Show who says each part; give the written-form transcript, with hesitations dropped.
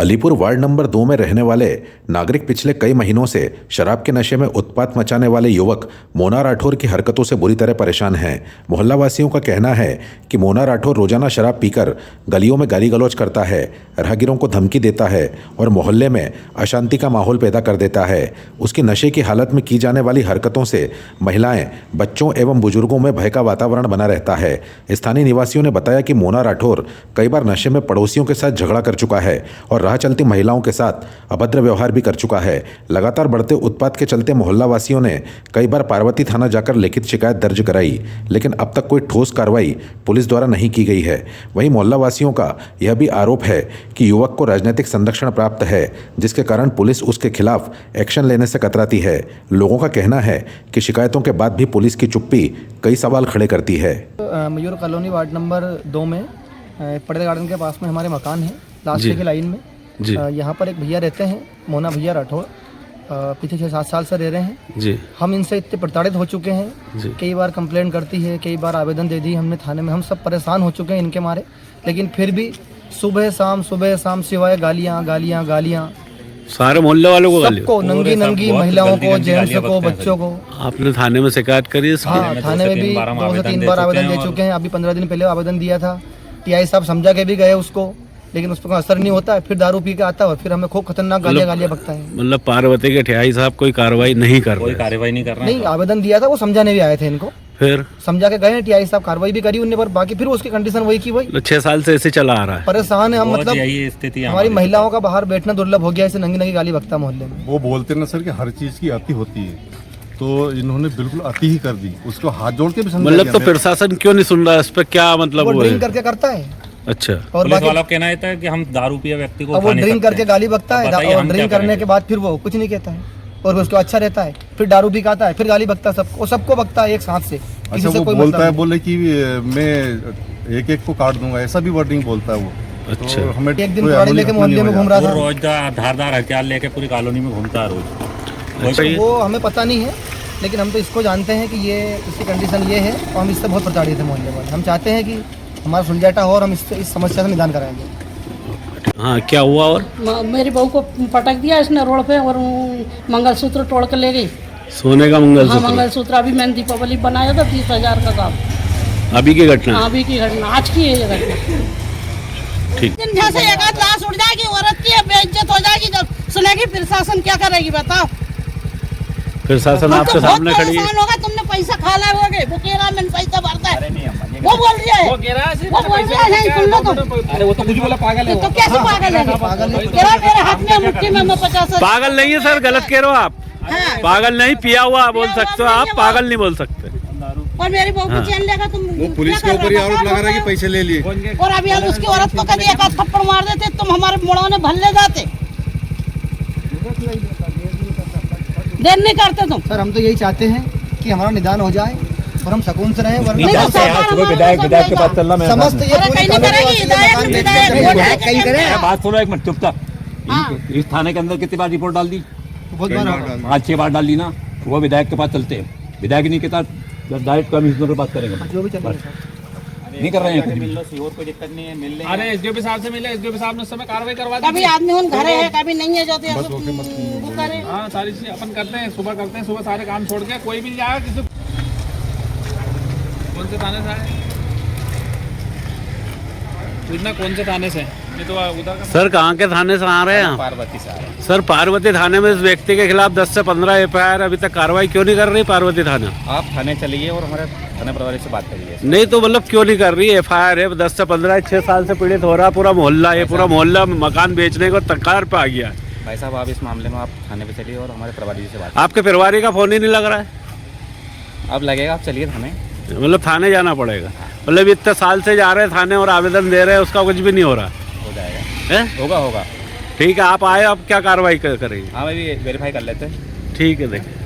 Speaker 1: Alipur ward number 2 में रहने वाले नागरिक पिछले कई महीनों से शराब के नशे में उत्पात मचाने वाले युवक मोना राठौर की हरकतों से बुरी तरह परेशान हैं। मोहल्ला वासियों का कहना है कि मोना राठौर रोजाना शराब पीकर गलियों में गाली गलौज करता है, राहगीरों को धमकी देता है और मोहल्ले में अशांति का माहौल पैदा कर देता है। उसकी नशे की हालत में की जाने वाली हरकतों से महिलाएं, बच्चों एवं बुजुर्गों में भय का वातावरण बना रहता है। स्थानीय निवासियों ने बताया कि मोना राठौर कई बार नशे में पड़ोसियों के साथ झगड़ा कर चुका है और राह चलती महिलाओं के साथ अभद्र व्यवहार भी कर चुका है। लगातार बढ़ते उत्पात के चलते मोहल्ला वासियों ने कई बार पार्वती थाना जाकर लिखित शिकायत दर्ज कराई, लेकिन अब तक कोई ठोस कार्रवाई पुलिस द्वारा नहीं की गई है। वहीं मोहल्ला वासियों का यह भी आरोप है कि युवक को राजनीतिक संरक्षण प्राप्त है, जिसके कारण पुलिस उसके खिलाफ एक्शन लेने से कतराती है। लोगों का कहना है कि शिकायतों के बाद भी पुलिस की चुप्पी कई सवाल खड़े करती है।
Speaker 2: मयूर कॉलोनी वार्ड नंबर 2 में पर्दे गार्डन के पास में हमारे मकान है, लास्ट की लाइन में। यहाँ पर एक भैया रहते हैं, मोना भैया राठौर, पिछले 6-7 साल से रह रहे हैं जी। हम इनसे इतने प्रताड़ित हो चुके हैं, कई बार कंप्लेंट करती है, कई बार आवेदन दे दी हमने थाने में। हम सब परेशान हो चुके हैं इनके मारे, लेकिन फिर भी सुबह शाम सिवाय गालियाँ गालियाँ गालियाँ,
Speaker 3: सारे मोहल्ले वालों को
Speaker 2: सबको, नंगी महिलाओं को, जेंट्स को, बच्चों को। आपने
Speaker 3: थाने में शिकायत करी?
Speaker 2: हाँ, थाने में भी 2 से 3 बार आवेदन दे चुके हैं। अभी 15 दिन पहले आवेदन दिया था, टीआई साहब समझा के भी गए उसको, लेकिन उस पर असर नहीं होता है। फिर दारू पी के आता है और फिर हमें खूब खतरनाक गालियाँ बकता है।
Speaker 3: मतलब पार्वती के टीआई साहब कोई कार्रवाई नहीं कर रहे?
Speaker 2: नहीं, आवेदन दिया था, वो समझाने भी आए थे इनको, फिर समझा के गए। टीआई साहब कार्रवाई भी करी उनने, पर बाकी फिर उसकी कंडीशन वही की वही।
Speaker 3: 6 साल से ऐसे चला आ रहा है।
Speaker 2: परेशान है हम, मतलब यही स्थिति है। हमारी महिलाओं का बाहर बैठना दुर्लभ हो गया, ऐसे नंगी गाली बकता मोहल्ले में।
Speaker 4: वो बोलते ना सर कि हर चीज की अति होती है, तो इन्होंने बिल्कुल अति ही कर दी। उसको हाथ जोड़ के भी समझा।
Speaker 3: मतलब तो प्रशासन क्यों नहीं सुन रहा है इस पर? क्या मतलब
Speaker 2: वो ड्रिंक करके करता है।
Speaker 3: अच्छा,
Speaker 5: और पुलिस वालों का कहना है कि हम दारू पिए व्यक्ति को
Speaker 2: वो ड्रिंक करके गाली बकता है, और ड्रिंक करने के बाद फिर वो कुछ नहीं कहता है और उसको अच्छा रहता है। फिर दारू भी खाता है, फिर गाली बकता है, सबको बकता है एक साथ से।
Speaker 4: अच्छा, वो बोलता है, बोले कि मैं एक को काट दूंगा, ऐसा भी वर्डिंग बोलता है वो।
Speaker 3: अच्छा,
Speaker 4: तो हमें
Speaker 2: एक दिन गाड़ी लेके मोहल्ले में घूम रहा था,
Speaker 5: रोज धारदार हथियार लेके पूरी कॉलोनी में घूमता है रोज।
Speaker 2: वो हमें पता नहीं है, लेकिन हम तो इसको जानते हैं कि ये इसकी कंडीशन ये है, और हम इससे बहुत प्रताड़ित है मोहल्ले वाले। हम चाहते हैं कि हमारा सुलझाटा हो और हम इस समस्या का निदान कराएंगे।
Speaker 3: हाँ, क्या हुआ? और
Speaker 6: मेरी बहू को पटक दिया इसने रोड पे और मंगलसूत्र तोड़ के ले गई।
Speaker 3: सोने का मंगलसूत्र?
Speaker 6: हाँ, मंगलसूत्र। अभी मैंने दीपावली बनाया था 30,000 का काम।
Speaker 3: अभी की घटना?
Speaker 6: अभी की घटना, आज की है ये घटना।
Speaker 3: ठीक।
Speaker 6: जैसे एक आध लाश उड़ जाएगी, औरत की बेइज्जत हो जाएगी, जब सुनेगी प्रशासन क्या करेगी बताओ?
Speaker 3: प्रशासन आपके सामने खड़ी है।
Speaker 6: होगा, तुमने पैसा खा लाओगे, वो कह रहा मैंने पैसा भरता है, वो बोल रहा है, वो बोल रहा है, सुन लो तुम।
Speaker 5: अरे वो तो कुछ बोला पागल है।
Speaker 6: तो कैसे पागल है? कह रहा मेरे हाथ में मुट्ठी में 50।
Speaker 3: पागल नहीं है सर, गलत कह रहे हो आप। पागल नहीं, पिया हुआ बोल सकते हो आप, पागल नहीं बोल सकते।
Speaker 6: और मेरी बहू को चैन लेगा तुम।
Speaker 4: वो पुलिस के ऊपर आरोप लगा रहा है कि पैसे ले लिए,
Speaker 6: और अभी हम उसकी औरत को कभी एक आध थप्पड़ मार देते तुम हमारे मुड़ाने भल्ले जाते। देर नहीं करते तुम।
Speaker 2: सर, हम तो यही चाहते हैं कि हमारा निदान हो जाए और हम सुकून से रहें, वरना
Speaker 5: विधायक के पास चलना मैं
Speaker 2: समस्त ये
Speaker 5: बात सुनो एक मिनट, चुपचाप। इस थाने के अंदर कितनी बार रिपोर्ट डाल दी? 5-6 बार डाल दी ना। वो विधायक के पास चलते हैं, विधायक नहीं के साथ डायरेक्ट कमिश्नर से बात करेंगे।
Speaker 2: जो भी चलेगा,
Speaker 5: नहीं कर रहे हैं कुछ भी।
Speaker 7: कोई दिक्कत नहीं है, मिल लेंगे। अरे एसडीओपी साहब से मिले, एसडीओपी साहब ने उस समय कार्रवाई करवा दी।
Speaker 6: कभी आदमी उन घरे है, कभी नहीं है, जाते हैं वो करे।
Speaker 7: हाँ, सारी चीज अपन करते हैं, सुबह सारे काम छोड़ के कोई भी जाएगा। किसी कौन से थाने से आए पूछना, कौन से थाने से? नहीं तो उधर
Speaker 3: सर कहाँ के थाने से आ रहे हैं?
Speaker 7: पार्वती से आ रहे हैं
Speaker 3: सर। पार्वती थाने में इस व्यक्ति के खिलाफ 10 से 15 एफआईआर अभी तक कार्रवाई क्यों नहीं कर रही पार्वती थाना?
Speaker 7: आप थाने चलिए और हमारे थाने प्रभारी से बात करिए।
Speaker 3: नहीं तो मतलब क्यों नहीं कर रही? एफआईआर है, 10 से 15, 6 साल से पीड़ित हो रहा पूरा मोहल्ला। ये पूरा मोहल्ला मकान बेचने को तकरार पे आ गया।
Speaker 7: भाई साहब, आप इस मामले में आप थाने पे चलिए और हमारे प्रभारी से बात।
Speaker 3: आपके परिवार का फोन ही नहीं लग रहा है?
Speaker 7: अब लगेगा, आप चलिए थाने।
Speaker 3: मतलब थाने जाना पड़ेगा? मतलब इतने साल से जा रहे हैं थाने और आवेदन दे रहे हैं, उसका कुछ भी नहीं हो रहा?
Speaker 7: हो जाएगा,
Speaker 3: है?
Speaker 7: होगा।
Speaker 3: ठीक है, आप आए, अब क्या कार्रवाई करेंगे?
Speaker 7: हाँ भाई, वेरीफाई कर लेते हैं।
Speaker 3: ठीक है, देखिए।